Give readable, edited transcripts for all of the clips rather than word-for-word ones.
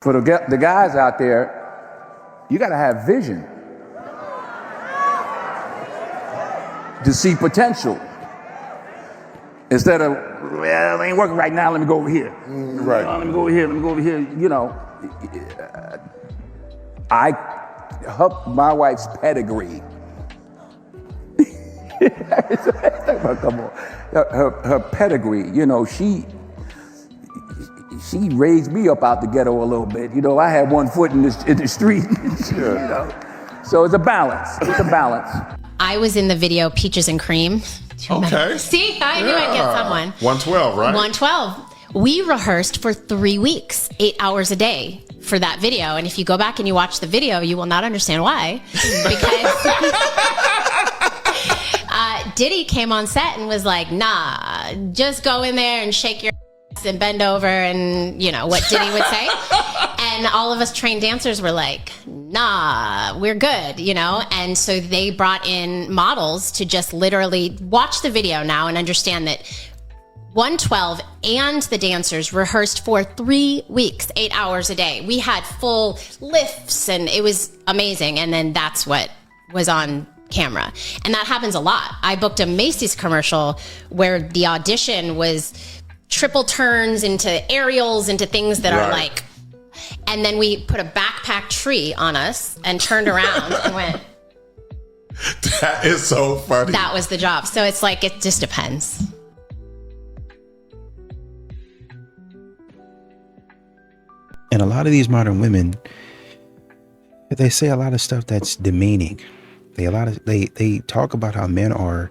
For the guys out there, you got to have vision to see potential. Instead of, well, it ain't working right now, let me go over here. Right. Let me go over here, let me go over here. You know, my wife's pedigree. Come on. Her pedigree, you know, she raised me up out the ghetto a little bit. You know, I had one foot in the street. You know? So it's a balance. It's a balance. I was in the video Peaches and Cream. Okay. See, I knew I'd get someone. 112, right? 112. We rehearsed for 3 weeks, 8 hours a day for that video. And if you go back and you watch the video, you will not understand why. Because Diddy came on set and was like, nah, just go in there and shake your ass and bend over and, you know, what Diddy would say. And all of us trained dancers were like, nah, we're good, you know? And so they brought in models to just literally watch the video now and understand that 112 and the dancers rehearsed for 3 weeks, 8 hours a day. We had full lifts and it was amazing. And then that's what was on camera. And that happens a lot. I booked a Macy's commercial where the audition was triple turns into aerials, into things that are like, and then we put a backpack tree on us and turned around and went. That is so funny. That was the job. So it's like, it just depends. And a lot of these modern women, they say a lot of stuff that's demeaning. They talk about how men are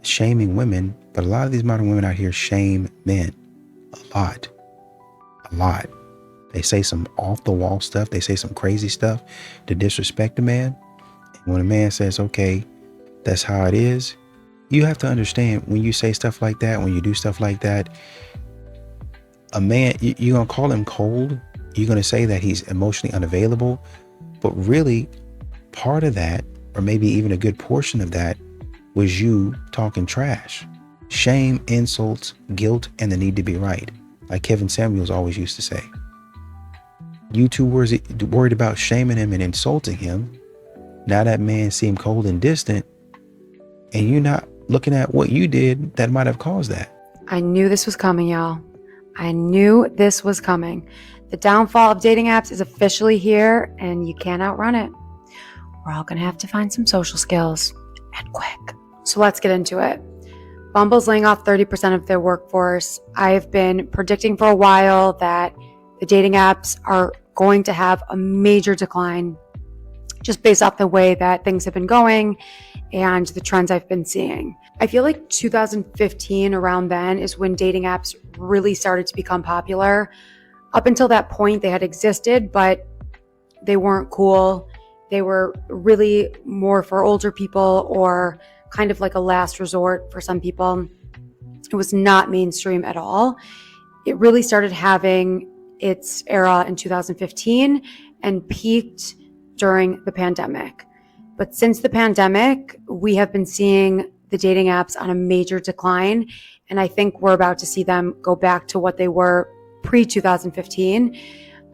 shaming women, but a lot of these modern women out here shame men a lot. They say some off the wall stuff. They say some crazy stuff to disrespect a man. And when a man says, okay, that's how it is, you have to understand when you say stuff like that, when you do stuff like that, a man, you're going to call him cold. You're going to say that he's emotionally unavailable. But really, part of that, or maybe even a good portion of that, was you talking trash. Shame, insults, guilt, and the need to be right. Like Kevin Samuels always used to say. You two were worried about shaming him and insulting him. Now that man seemed cold and distant, and you're not looking at what you did that might have caused that. I knew this was coming, y'all. I knew this was coming. The downfall of dating apps is officially here, and you can't outrun it. We're all going to have to find some social skills, and quick. So let's get into it. Bumble's laying off 30% of their workforce. I've been predicting for a while that the dating apps are going to have a major decline just based off the way that things have been going and the trends I've been seeing. I feel like 2015, around then, is when dating apps really started to become popular. Up until that point, they had existed, but they weren't cool. They were really more for older people or kind of like a last resort for some people. It was not mainstream at all. It really started having its era in 2015 and peaked during the pandemic. But since the pandemic, we have been seeing the dating apps on a major decline. And I think we're about to see them go back to what they were pre-2015.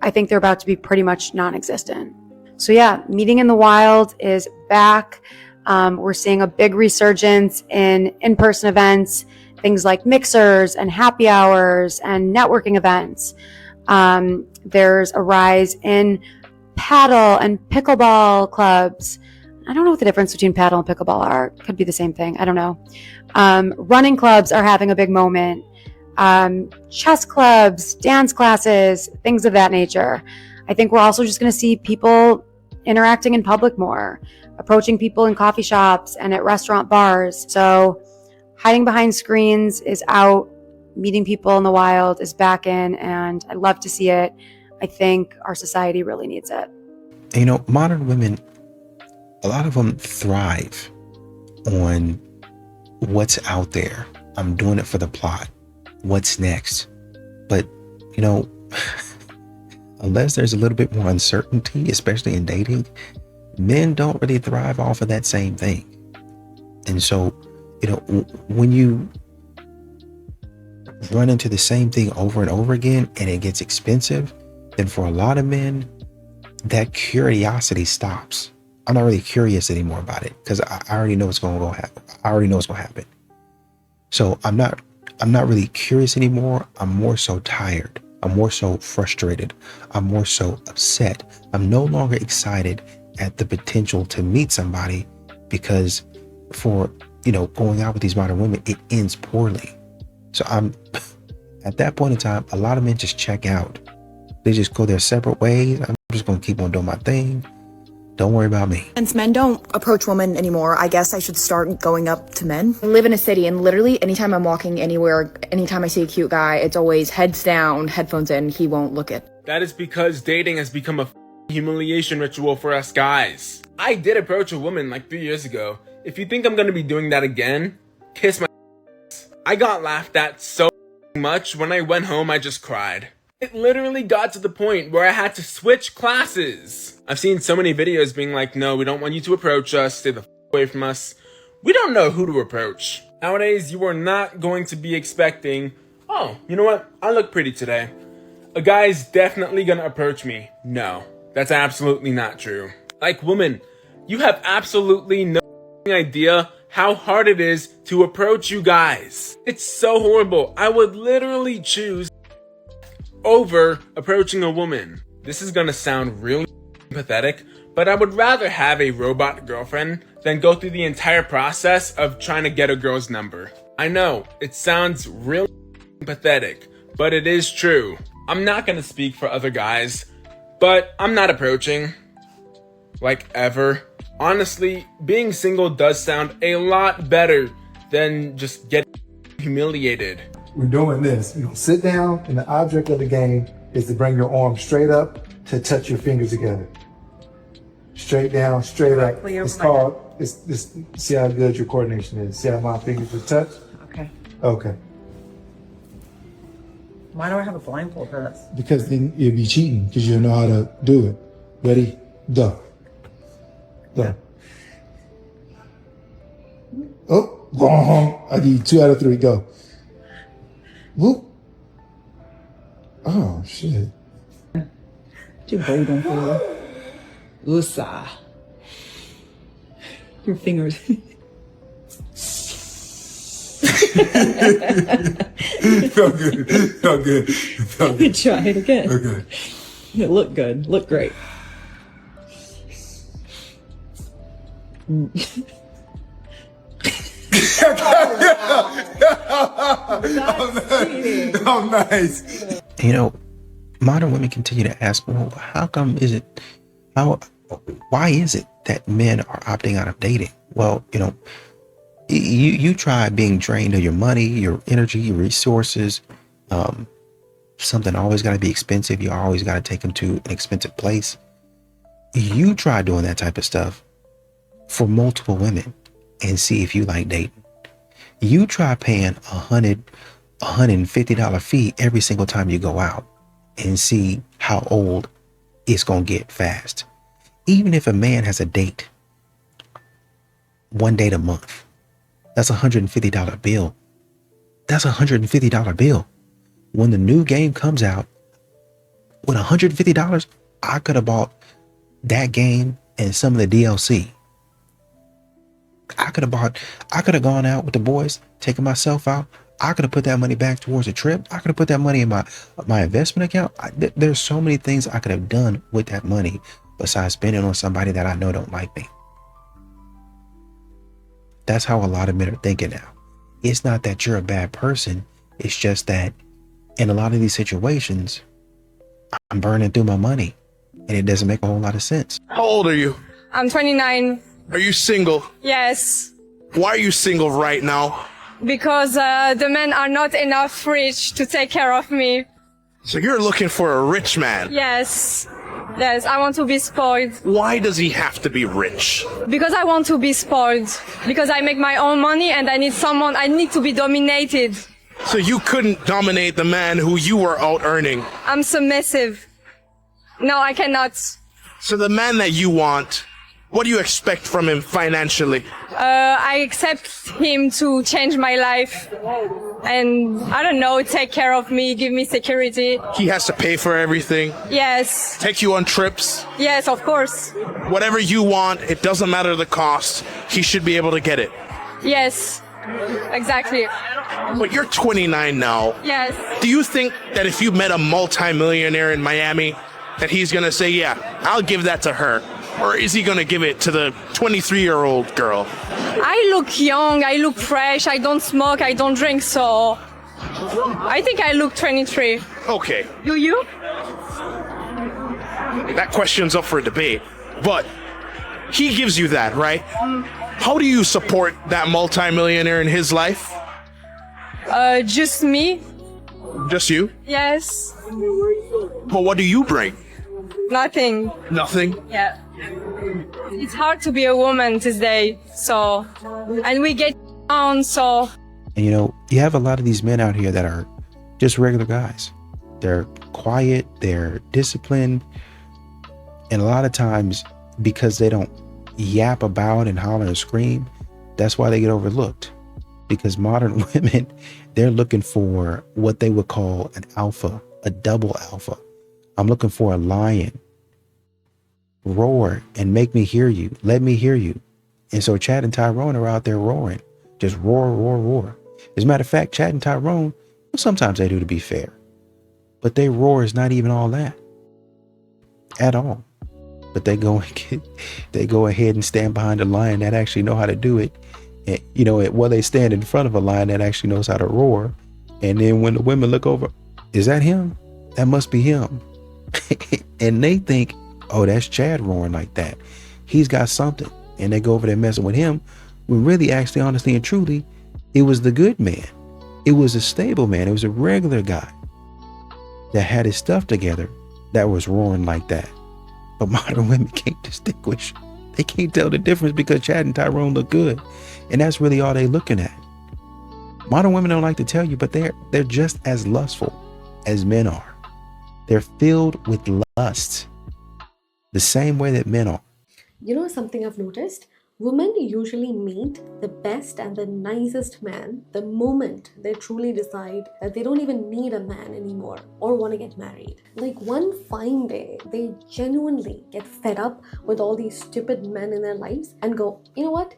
I think they're about to be pretty much non-existent. So yeah, Meeting in the Wild is back. We're seeing a big resurgence in in-person events, things like mixers and happy hours and networking events. There's a rise in paddle and pickleball clubs. I don't know what the difference between paddle and pickleball are. Could be the same thing. I don't know. Running clubs are having a big moment. Chess clubs, dance classes, things of that nature. I think we're also just going to see people interacting in public more, approaching people in coffee shops and at restaurant bars. So hiding behind screens is out. Meeting people in the wild is back in, and I love to see it. I think our society really needs it. You know, modern women, a lot of them thrive on what's out there. I'm doing it for the plot. What's next? But, you know, unless there's a little bit more uncertainty, especially in dating, men don't really thrive off of that same thing. And so, you know, when you run into the same thing over and over again and it gets expensive, then for a lot of men, that curiosity stops. I'm not really curious anymore about it because I already know what's going to happen. I already know what's going to happen. So I'm not really curious anymore. I'm more so tired. I'm more so frustrated. I'm more so upset. I'm no longer excited at the potential to meet somebody because for, going out with these modern women, it ends poorly. So I'm at that point in time, a lot of men just check out. They just go their separate ways. I'm just going to keep on doing my thing. Don't worry about me. Since men don't approach women anymore, I guess I should start going up to men. I live in a city, and literally anytime I'm walking anywhere, anytime I see a cute guy, it's always heads down, headphones in, he won't look it. That is because dating has become a humiliation ritual for us guys. I did approach a woman like 3 years ago. If you think I'm gonna be doing that again, kiss my ass. I got laughed at so much, when I went home I just cried. It literally got to the point where I had to switch classes. I've seen so many videos being like, no, we don't want you to approach us, stay the away from us. We don't know who to approach. Nowadays, you are not going to be expecting, oh, you know what? I look pretty today. A guy's definitely gonna approach me. No, that's absolutely not true. Like, woman, you have absolutely no idea how hard it is to approach you guys. It's so horrible. I would literally choose over approaching a woman. This is gonna sound really pathetic, but I would rather have a robot girlfriend than go through the entire process of trying to get a girl's number. I know, it sounds really pathetic, but it is true. I'm not gonna speak for other guys, but I'm not approaching. Like, ever. Honestly, being single does sound a lot better than just getting humiliated. We're doing this. You're gonna sit down, and the object of the game is to bring your arm straight up to touch your fingers together. Straight down, straight up. It's called, see how good your coordination is. See how my fingers are touched? Okay. Okay. Why do I have a blindfold for this? Because then you'll be cheating because you don't know how to do it. Ready? Go. Go. Oh, wrong. I need 2 out of 3. Go. Whoop. Oh, shit. What you breathing for? Usa. Your fingers. Felt good. Felt good. Felt good. Try it again. Okay. It looked good. Looked great. Oh, nice. Modern women continue to ask, well, why is it that men are opting out of dating? Well, you try being drained of your money, your energy, your resources. Something always got to be expensive. You always got to take them to an expensive place. You try doing that type of stuff for multiple women and see if you like dating. You try paying $150 fee every single time you go out and see how old it's going to get fast. Even if a man has a date, 1 date a month, that's $150 bill. That's $150 bill. When the new game comes out, with $150, I could have bought that game and some of the DLC. I could have gone out with the boys, taken myself out. I could have put that money back towards a trip. I could have put that money in my investment account. There's so many things I could have done with that money besides spending on somebody that I know don't like me. That's how a lot of men are thinking now. It's not that you're a bad person. It's just that in a lot of these situations, I'm burning through my money and it doesn't make a whole lot of sense. How old are you? I'm 29. Are you single? Yes. Why are you single right now? Because the men are not enough rich to take care of me. So you're looking for a rich man? Yes. Yes, I want to be spoiled. Why does he have to be rich? Because I want to be spoiled. Because I make my own money and I need to be dominated. So you couldn't dominate the man who you were out earning? I'm submissive. No, I cannot. So the man that you want What do you expect from him financially? I expect him to change my life and, I don't know, take care of me, give me security. He has to pay for everything, Yes, take you on trips, yes, of course. whatever you want. It doesn't matter the cost. He should be able to get it. Yes, exactly. But you're 29 now. Yes. Do you think that if you met a multimillionaire in Miami, that he's going to say, yeah, I'll give that to her? Or is he going to give it to the 23-year-old girl? I look young, I look fresh, I don't smoke, I don't drink, so I think I look 23. Okay, Do you? that question's up for debate. But he gives you that, right? How do you support that multimillionaire in his life? Just me? Just you? Yes. But what do you bring? Nothing. Nothing? Yeah. It's hard to be a woman today, so, and we get down, so. And you know, you have a lot of these men out here that are just regular guys. They're quiet, they're disciplined, and a lot of times because they don't yap about and holler and scream, that's why they get overlooked. Because modern women, they're looking for what they would call an alpha, a double alpha. I'm looking for a lion. Roar and make me hear you. Let me hear you. And so Chad and Tyrone are out there roaring. Just roar, roar, roar. As a matter of fact, Chad and Tyrone, well, sometimes they do, to be fair. But their roar is not even all that. At all. But they go ahead and stand behind a lion that actually know how to do it. And, you know, while they stand in front of a lion that actually knows how to roar. And then when the women look over, is that him? That must be him. And they think, oh, that's Chad roaring like that. He's got something. And they go over there messing with him. When really, actually, honestly and truly, it was the good man. It was a stable man. It was a regular guy that had his stuff together that was roaring like that. But modern women can't distinguish. They can't tell the difference because Chad and Tyrone look good. And that's really all they're looking at. Modern women don't like to tell you, but they're just as lustful as men are. They're filled with lust the same way that men are. You know something I've noticed? Women usually meet the best and the nicest man the moment they truly decide that they don't even need a man anymore or want to get married. Like one fine day, they genuinely get fed up with all these stupid men in their lives and go, you know what?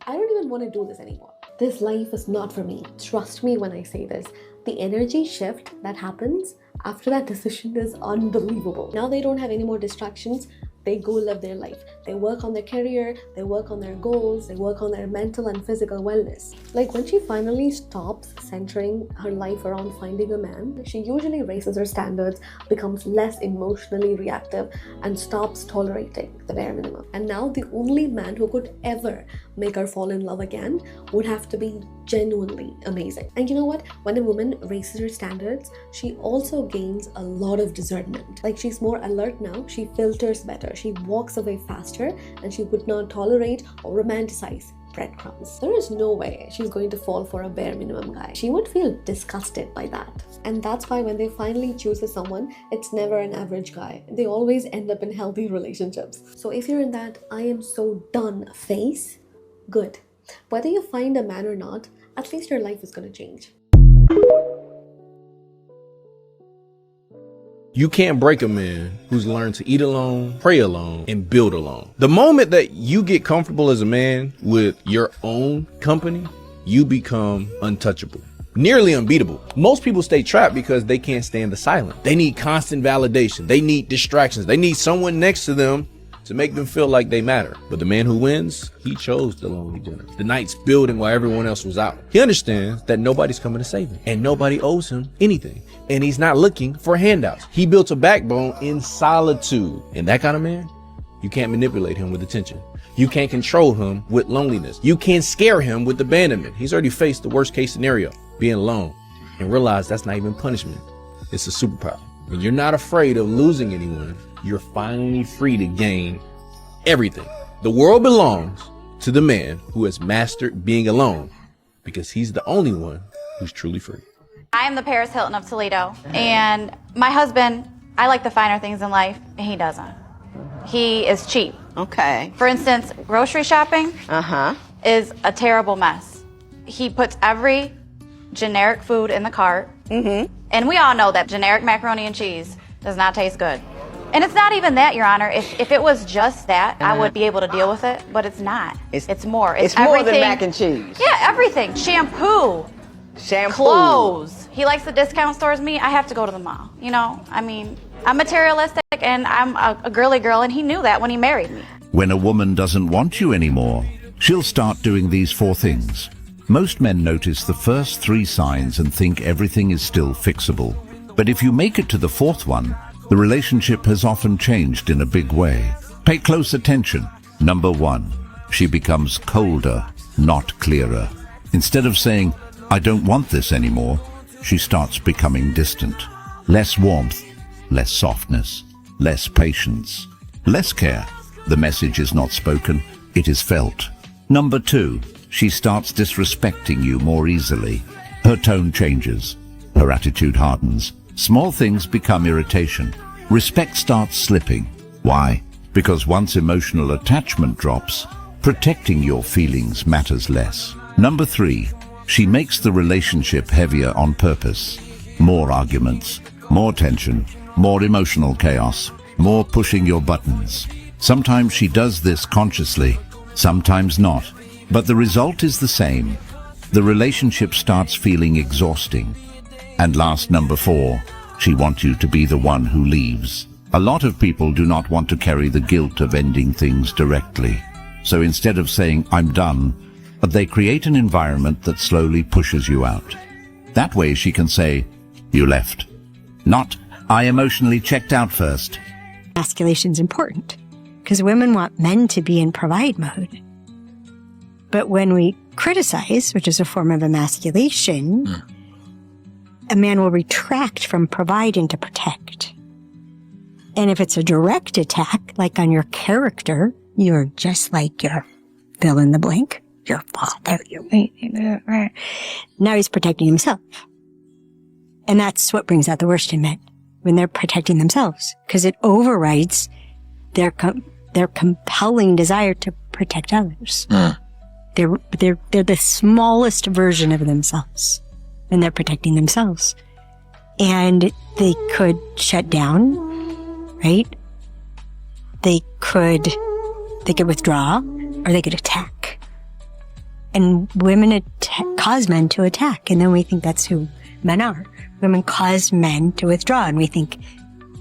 I don't even want to do this anymore. This life is not for me. Trust me when I say this. The energy shift that happens after that decision is unbelievable. Now they don't have any more distractions. They go live their life. They work on their career, they work on their goals, they work on their mental and physical wellness. Like when she finally stops centering her life around finding a man, she usually raises her standards, becomes less emotionally reactive, and stops tolerating the bare minimum. And now the only man who could ever make her fall in love again would have to be genuinely amazing. And you know what? When a woman raises her standards, she also gains a lot of discernment. Like she's more alert now, she filters better, she walks away faster, and she would not tolerate or romanticize breadcrumbs. There is no way she's going to fall for a bare minimum guy. She would feel disgusted by that. And that's why when they finally choose someone, it's never an average guy. They always end up in healthy relationships. So if you're in that I am so done phase, good. Whether you find a man or not, at least your life is going to change. You can't break a man who's learned to eat alone, pray alone, and build alone. The moment that you get comfortable as a man with your own company, you become untouchable, nearly unbeatable. Most people stay trapped because they can't stand the silence. They need constant validation. They need distractions. They need someone next to them to make them feel like they matter. But the man who wins, he chose the lonely dinner, the nights building while everyone else was out. He understands that nobody's coming to save him and nobody owes him anything. And he's not looking for handouts. He built a backbone in solitude. And that kind of man, you can't manipulate him with attention. You can't control him with loneliness. You can't scare him with abandonment. He's already faced the worst case scenario, being alone, and realize that's not even punishment. It's a superpower. When you're not afraid of losing anyone, you're finally free to gain everything. The world belongs to the man who has mastered being alone, because he's the only one who's truly free. I am the Paris Hilton of Toledo, and my husband, I like the finer things in life, and he doesn't. He is cheap. Okay. For instance, grocery shopping is a terrible mess. He puts every generic food in the cart. And we all know that generic macaroni and cheese does not taste good. And it's not even that, Your Honor. If it was just that, I would be able to deal with it, but it's not. It's more. It's more than mac and cheese. Yeah, everything. Shampoo. Clothes. He likes the discount stores. Me, I have to go to the mall. You know, I mean, I'm materialistic and I'm a girly girl, and he knew that when he married me. When a woman doesn't want you anymore, she'll start doing these 4 things. Most men notice the first 3 signs and think everything is still fixable. But if you make it to the 4th one, the relationship has often changed in a big way. Pay close attention. Number 1, she becomes colder, not clearer. Instead of saying, I don't want this anymore, she starts becoming distant. Less warmth, less softness, less patience, less care. The message is not spoken, it is felt. Number 2, she starts disrespecting you more easily. Her tone changes, her attitude hardens. Small things become irritation. Respect starts slipping. Why? Because once emotional attachment drops, protecting your feelings matters less. Number 3, she makes the relationship heavier on purpose. More arguments, more tension, more emotional chaos, more pushing your buttons. Sometimes she does this consciously, sometimes not. But the result is the same. The relationship starts feeling exhausting. And last, number 4, she wants you to be the one who leaves. A lot of people do not want to carry the guilt of ending things directly. So instead of saying, I'm done, they create an environment that slowly pushes you out. That way she can say, you left. Not, I emotionally checked out first. Emasculation's important because women want men to be in provide mode. But when we criticize, which is a form of emasculation, a man will retract from provide to protect. And if it's a direct attack, like on your character, you're just like your fill in the blank, your father, now he's protecting himself. And that's what brings out the worst in men, when they're protecting themselves, because it overrides their compelling desire to protect others. They're the smallest version of themselves, and they're protecting themselves. And they could shut down, right? They could withdraw, or they could attack. And women cause men to attack, and then we think that's who men are. Women cause men to withdraw, and we think,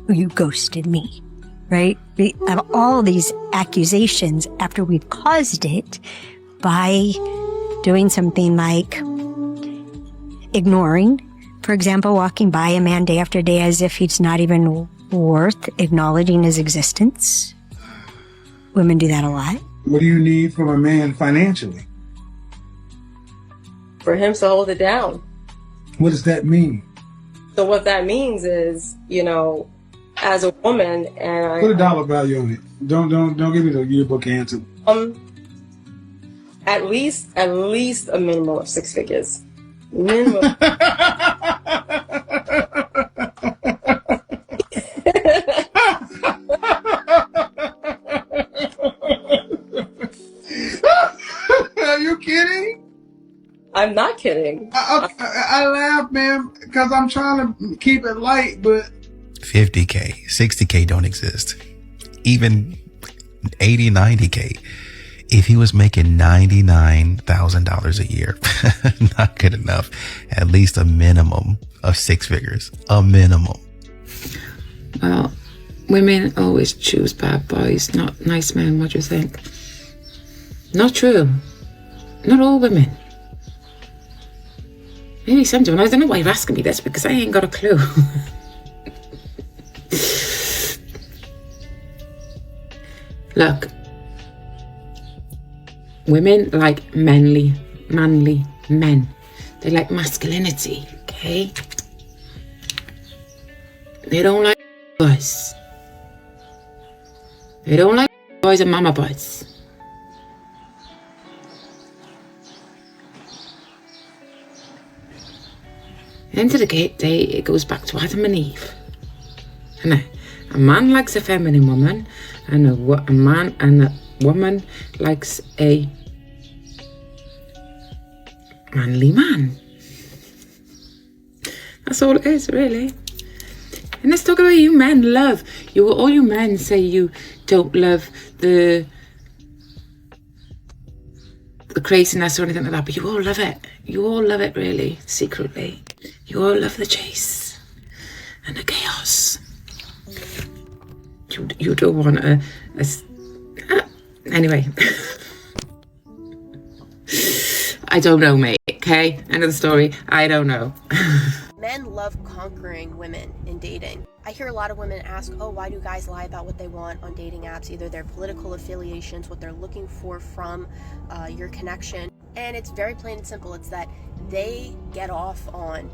oh, you ghosted me, right? We have all these accusations after we've caused it by doing something like ignoring, for example, walking by a man day after day as if he's not even worth acknowledging his existence. Women do that a lot. What do you need from a man financially? For him to hold it down. What does that mean? So what that means is, you know, as a woman, and Put a dollar value on it. Don't give me the yearbook answer. At least a minimum of 6 figures. Minimum. Are you kidding? I'm not kidding. I laugh, man, because I'm trying to keep it light, but 50K, 60K don't exist. Even 80, 90K. If he was making $99,000 a year, not good enough. At least a minimum of 6 figures. A minimum. Well, women always choose bad boys, not nice men. What do you think? Not true. Not all women. Maybe some do. And I don't know why you're asking me this, because I ain't got a clue. Look, women like manly men. They like masculinity, okay? They don't like boys. They don't like boys and mama boys. End of the day, it goes back to Adam and Eve. And A man likes a feminine woman, and a man and a woman likes a manly man. That's all it is, really. And let's talk about you men love. All you men say you don't love the craziness or anything like that, but you all love it. You all love it, really, secretly. You all love the chase and the chaos. You don't want anyway. I don't know, mate, okay? End of the story. I don't know. Men love conquering women in dating. I hear a lot of women ask, oh, why do guys lie about what they want on dating apps? Either their political affiliations, what they're looking for from your connection. And it's very plain and simple. It's that they get off on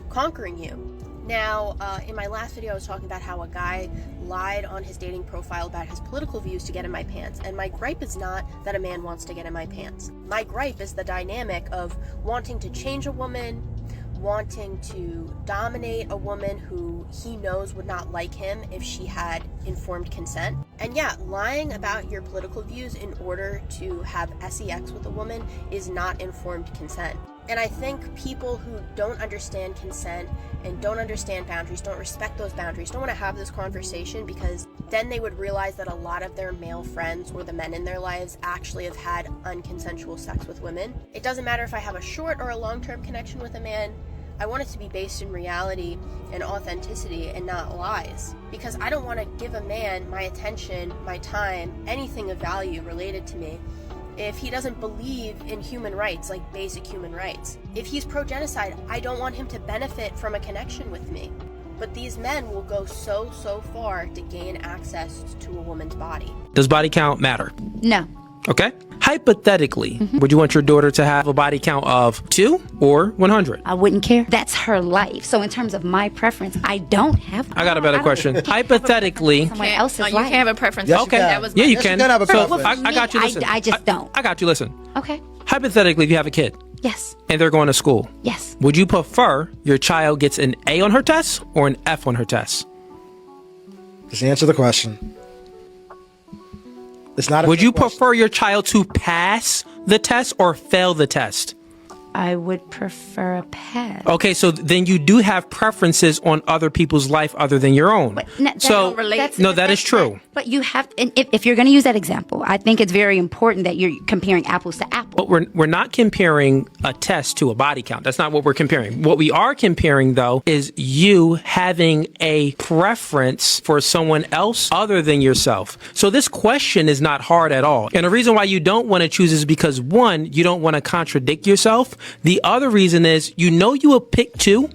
conquering you. Now, in my last video, I was talking about how a guy lied on his dating profile about his political views to get in my pants. And my gripe is not that a man wants to get in my pants. My gripe is the dynamic of wanting to change a woman, wanting to dominate a woman who he knows would not like him if she had informed consent. And yeah, lying about your political views in order to have sex with a woman is not informed consent. And I think people who don't understand consent and don't understand boundaries, don't respect those boundaries, don't want to have this conversation, because then they would realize that a lot of their male friends or the men in their lives actually have had unconsensual sex with women. It doesn't matter if I have a short or a long-term connection with a man. I want it to be based in reality and authenticity and not lies. Because I don't want to give a man my attention, my time, anything of value related to me if he doesn't believe in human rights, like basic human rights. If he's pro-genocide, I don't want him to benefit from a connection with me. But these men will go so far to gain access to a woman's body. Does body count matter? No. Okay. Hypothetically, would you want your daughter to have a body count of 2 or 100? I wouldn't care. That's her life. So in terms of my preference, I don't have. I got a better question. Hypothetically, someone else's life. You can't have a preference. Yes, okay. That was yeah, you Yes, can. you can have a preference. I got you. Listen. I just don't. I got you. Listen. Okay. Hypothetically, if you have a kid. Yes. And they're going to school. Yes. Would you prefer your child gets an A on her test or an F on her test? Just answer the question. It's not. Would you prefer your child to pass the test or fail the test? I would prefer a pass. Okay, so then you do have preferences on other people's life other than your own. That is true. But you have, and if you're going to use that example, I think it's very important that you're comparing apples to apples. But we're not comparing a test to a body count. That's not what we're comparing. What we are comparing, though, is you having a preference for someone else other than yourself. So this question is not hard at all. And the reason why you don't want to choose is because, one, you don't want to contradict yourself. The other reason is you will pick 2,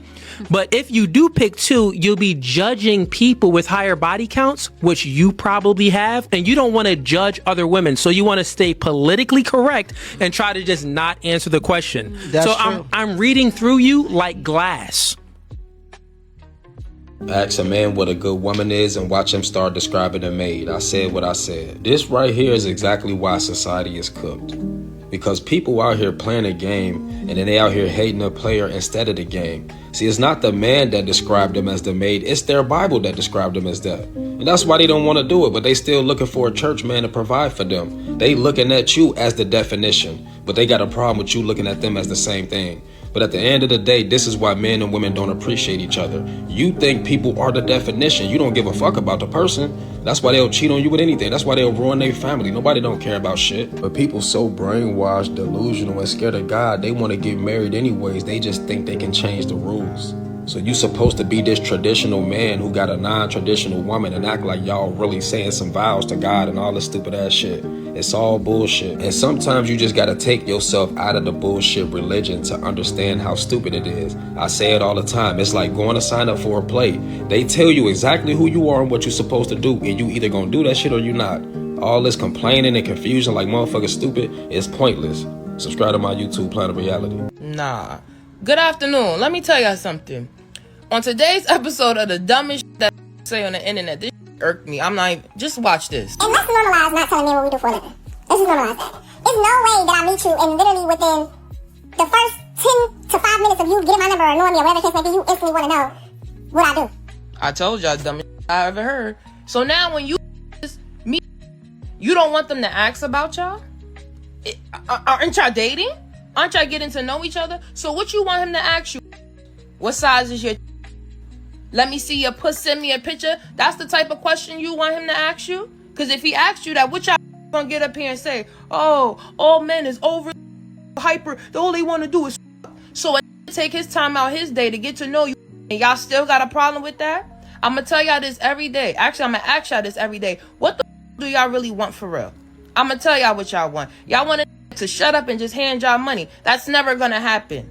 but if you do pick 2, you'll be judging people with higher body counts, which you probably have, and you don't want to judge other women. So you want to stay politically correct and try to just not answer the question. That's so true. I'm reading through you like glass. Ask a man what a good woman is and watch him start describing a maid. I said what I said. This right here is exactly why society is cooked. Because people out here playing a game and then they out here hating a player instead of the game. See, it's not the man that described them as the maid, it's their Bible that described them as that. And that's why they don't want to do it, but they still looking for a church man to provide for them. They looking at you as the definition, but they got a problem with you looking at them as the same thing. But at the end of the day, this is why men and women don't appreciate each other. You think people are the definition. You don't give a fuck about the person. That's why they'll cheat on you with anything. That's why they'll ruin their family. Nobody don't care about shit. But people so brainwashed, delusional, and scared of God, they want to get married anyways. They just think they can change the rules. So you supposed to be this traditional man who got a non-traditional woman and act like y'all really saying some vows to God and all this stupid ass shit. It's all bullshit. And sometimes you just gotta take yourself out of the bullshit religion to understand how stupid it is. I say it all the time. It's like going to sign up for a play. They tell you exactly who you are and what you're supposed to do, and you either gonna do that shit or you not. All this complaining and confusion like motherfuckers stupid is pointless. Subscribe to my YouTube, Planet Reality. Nah. Good afternoon. Let me tell y'all something. On today's episode of the dumbest shit that I say on the internet, this shit irked me. I'm like, just watch this. And let's normalize not telling men what we do for a living. Let's just normalize that. There's no way that I meet you and literally within the first 10 to 5 minutes of you getting my number or knowing me or whatever the case may be, you instantly want to know what I do. I told y'all dumbest shit I ever heard. So now when you meet, you don't want them to ask about y'all? Aren't y'all dating? Aren't y'all getting to know each other? So what you want him to ask you? What size is your? Let me see your puss, send me a picture. That's the type of question you want him to ask you? Because if he asks you that, what y'all gonna get up here and say, oh, all men is over hyper, all they want to do is so take his time out his day to get to know you, and y'all still got a problem with that? I'm gonna tell y'all this every day. Actually, I'm gonna ask y'all this every day. What the do y'all really want for real? I'm gonna tell y'all what y'all want. Y'all want to shut up and just hand y'all money. That's never gonna happen.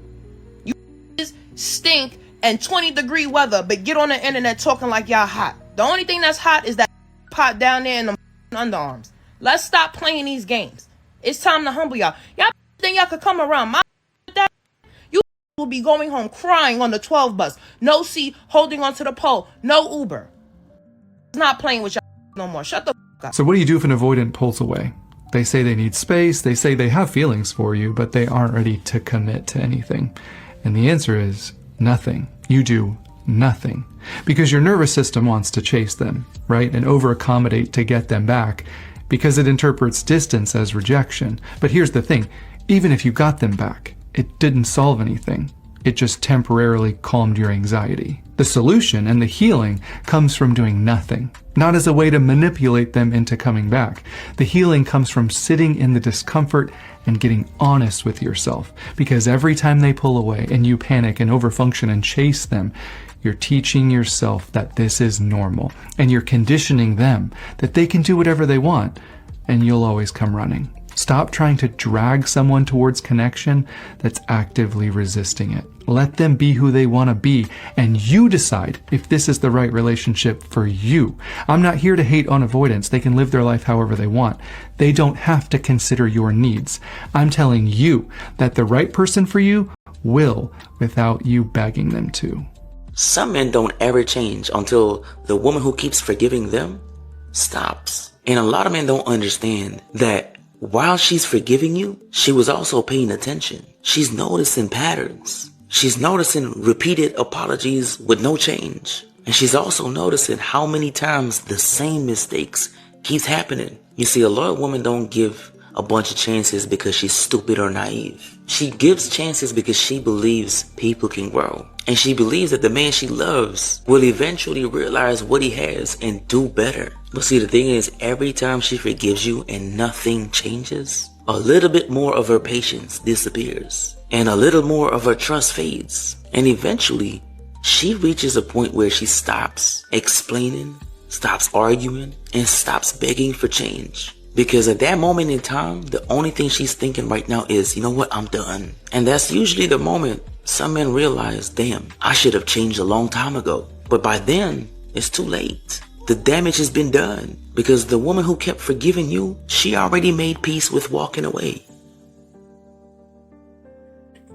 You just stink and 20-degree weather, but get on the internet talking like y'all hot. The only thing that's hot is that pot down there in the underarms. Let's stop playing these games. It's time to humble y'all. Y'all think y'all could come around my that? You will be going home crying on the 12 bus. No seat, holding onto the pole. No Uber. It's not playing with y'all no more. Shut the up. So what do you do if an avoidant pulls away? They say they need space, they say they have feelings for you, but they aren't ready to commit to anything. And the answer is nothing. You do nothing. Because your nervous system wants to chase them, right? And over-accommodate to get them back, because it interprets distance as rejection. But here's the thing, even if you got them back, it didn't solve anything. It just temporarily calmed your anxiety. The solution and the healing comes from doing nothing, not as a way to manipulate them into coming back. The healing comes from sitting in the discomfort and getting honest with yourself, because every time they pull away and you panic and overfunction and chase them, you're teaching yourself that this is normal, and you're conditioning them that they can do whatever they want, and you'll always come running. Stop trying to drag someone towards connection that's actively resisting it. Let them be who they want to be, and you decide if this is the right relationship for you. I'm not here to hate on avoidance. They can live their life however they want. They don't have to consider your needs. I'm telling you that the right person for you will, without you begging them to. Some men don't ever change until the woman who keeps forgiving them stops. And a lot of men don't understand that while she's forgiving you, she was also paying attention. She's noticing patterns. She's noticing repeated apologies with no change. And she's also noticing how many times the same mistakes keeps happening. You see, a lot of women don't give a bunch of chances because she's stupid or naive. She gives chances because she believes people can grow. And she believes that the man she loves will eventually realize what he has and do better. But see, the thing is, every time she forgives you and nothing changes, a little bit more of her patience disappears. And a little more of her trust fades. And eventually, she reaches a point where she stops explaining, stops arguing, and stops begging for change. Because at that moment in time, the only thing she's thinking right now is, you know what, I'm done. And that's usually the moment some men realize, damn, I should have changed a long time ago. But by then, it's too late. The damage has been done. Because the woman who kept forgiving you, she already made peace with walking away.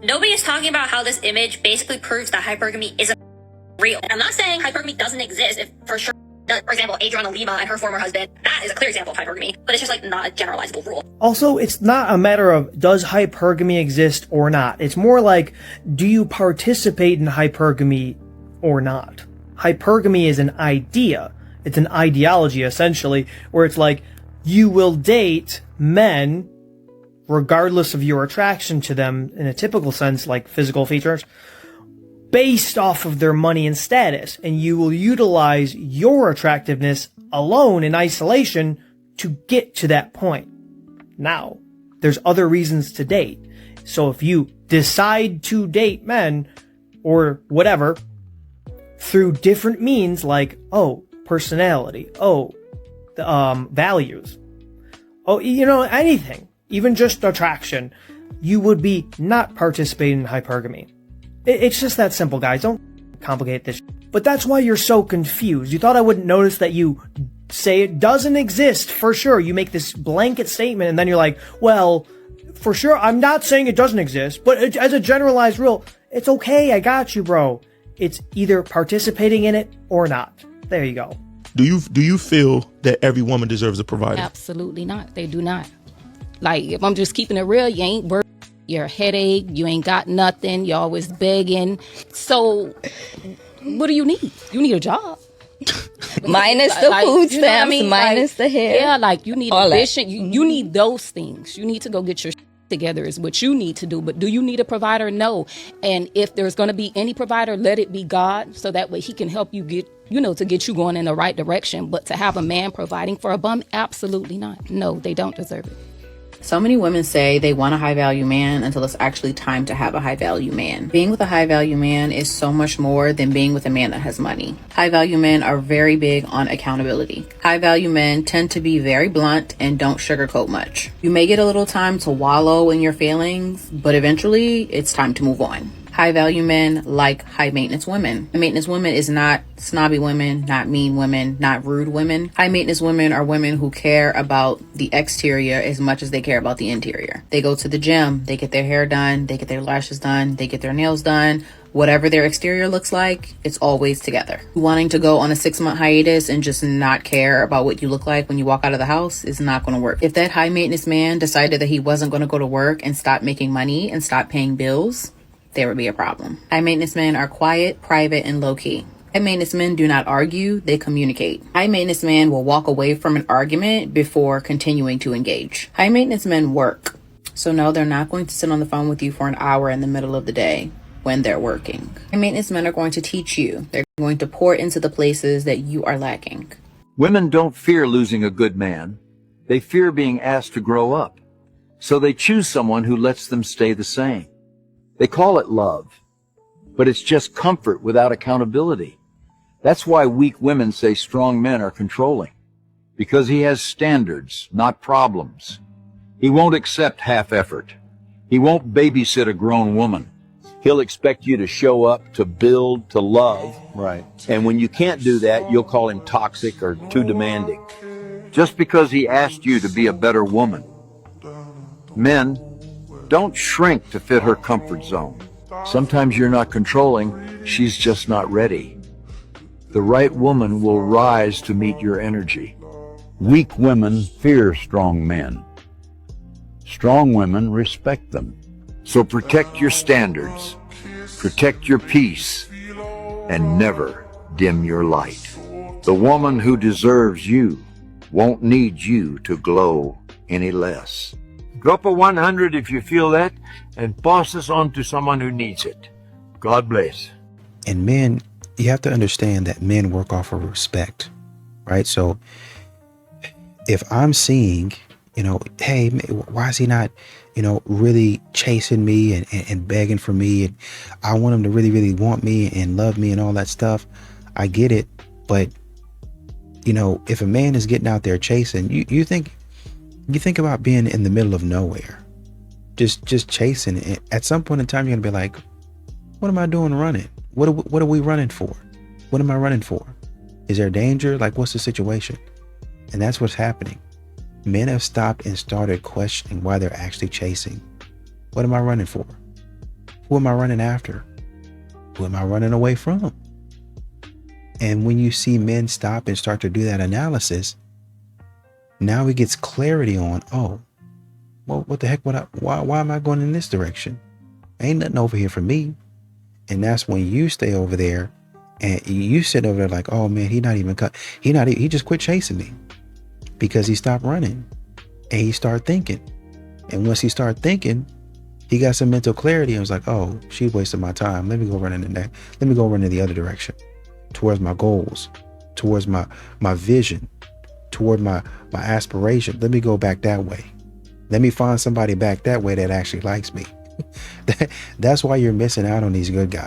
Nobody is talking about how this image basically proves that hypergamy isn't real. I'm not saying hypergamy doesn't exist. If for sure, for example, Adriana Lima and her former husband, that is a clear example of hypergamy, but it's just like not a generalizable rule. Also, it's not a matter of does hypergamy exist or not. It's more like, do you participate in hypergamy or not? Hypergamy is an idea. It's an ideology, essentially, where it's like, you will date men regardless of your attraction to them in a typical sense, like physical features, based off of their money and status, and you will utilize your attractiveness alone in isolation to get to that point. Now, there's other reasons to date. So if you decide to date men or whatever through different means like, personality, values, anything, even just attraction, you would be not participating in hypergamy. It's just that simple, guys. Don't complicate this. But that's why you're so confused. You thought I wouldn't notice that you say it doesn't exist for sure. You make this blanket statement and then you're like, well, for sure, I'm not saying it doesn't exist, but as a generalized rule, it's okay. I got you, bro. It's either participating in it or not. There you go. Do you feel that every woman deserves a provider? Absolutely not. They do not. Like, if I'm just keeping it real, you ain't worth your headache, you ain't got nothing, you're always begging. So, what do you need? You need a job. Minus the food stamps, minus the hair. Yeah, like you need All a that. vision. You need those things. You need to go get your together is what you need to do. But do you need a provider? No. And if there's going to be any provider, let it be God, so that way he can help you get, to get you going in the right direction. But to have a man providing for a bum, absolutely not. No, they don't deserve it. So many women say they want a high value man until it's actually time to have a high value man. Being with a high value man is so much more than being with a man that has money. High value men are very big on accountability. High value men tend to be very blunt and don't sugarcoat much. You may get a little time to wallow in your feelings, but eventually it's time to move on. High value men like high maintenance women. High maintenance women is not snobby women, not mean women, not rude women. High maintenance women are women who care about the exterior as much as they care about the interior. They go to the gym, they get their hair done, they get their lashes done, they get their nails done. Whatever their exterior looks like, it's always together. Wanting to go on a 6-month hiatus and just not care about what you look like when you walk out of the house is not going to work. If that high maintenance man decided that he wasn't going to go to work and stop making money and stop paying bills, there would be a problem. High maintenance men are quiet, private, and low-key. High maintenance men do not argue, they communicate. High maintenance men will walk away from an argument before continuing to engage. High maintenance men work. So no, they're not going to sit on the phone with you for an hour in the middle of the day when they're working. High maintenance men are going to teach you. They're going to pour into the places that you are lacking. Women don't fear losing a good man. They fear being asked to grow up. So they choose someone who lets them stay the same. They call it love, but it's just comfort without accountability. That's why weak women say strong men are controlling, because he has standards, not problems. He won't accept half effort. He won't babysit a grown woman. He'll expect you to show up, to build, to love. Right. And when you can't do that, you'll call him toxic or too demanding. Just because he asked you to be a better woman. Men, don't shrink to fit her comfort zone. Sometimes you're not controlling, she's just not ready. The right woman will rise to meet your energy. Weak women fear strong men. Strong women respect them. So protect your standards, protect your peace, and never dim your light. The woman who deserves you won't need you to glow any less. Drop a 100 if you feel that, and pass this on to someone who needs it. God bless. And men, you have to understand that men work off of respect, right? So if I'm seeing, hey, why is he not, really chasing me and begging for me, and I want him to really, really want me and love me and all that stuff, I get it. But, if a man is getting out there chasing, you think about being in the middle of nowhere, just chasing it. At some point in time, you're gonna be like, what am I doing running? What are we running for? What am I running for? Is there danger? Like, what's the situation? And that's what's happening. Men have stopped and started questioning why they're actually chasing. What am I running for? Who am I running after? Who am I running away from? And when you see men stop and start to do that analysis, now it gets clarity on, oh, well, what the heck? Why am I going in this direction? Ain't nothing over here for me. And that's when you stay over there and you sit over there like, oh man, he just quit chasing me because he stopped running and he started thinking. And once he started thinking, he got some mental clarity and was like, oh, she wasted my time. Let me go run in the other direction, towards my goals, towards my vision, toward my aspiration. Let me go back that way. Let me find somebody back that way that actually likes me. That's why you're missing out on these good guys.